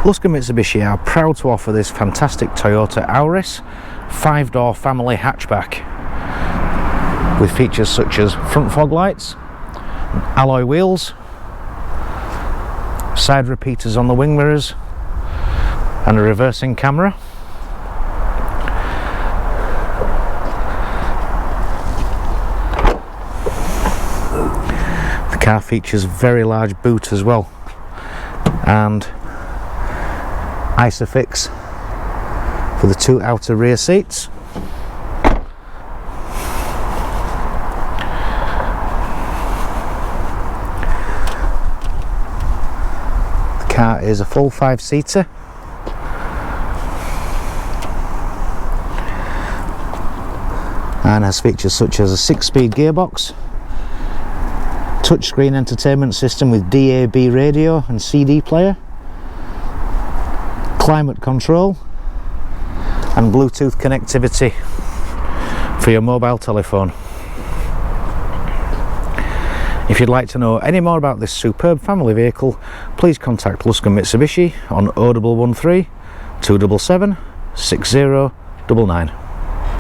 Luscombe Mitsubishi are proud to offer this fantastic Toyota Auris 5-door family hatchback with features such as front fog lights, alloy wheels, side repeaters on the wing mirrors and a reversing camera. The car features a very large boot as well, and Isofix for the 2 outer rear seats. The car is a full 5-seater. And has features such as a 6-speed gearbox, touchscreen entertainment system with DAB radio and CD player, climate control and Bluetooth connectivity for your mobile telephone. If you'd like to know any more about this superb family vehicle, please contact Luscombe Mitsubishi on 0113 277 6099.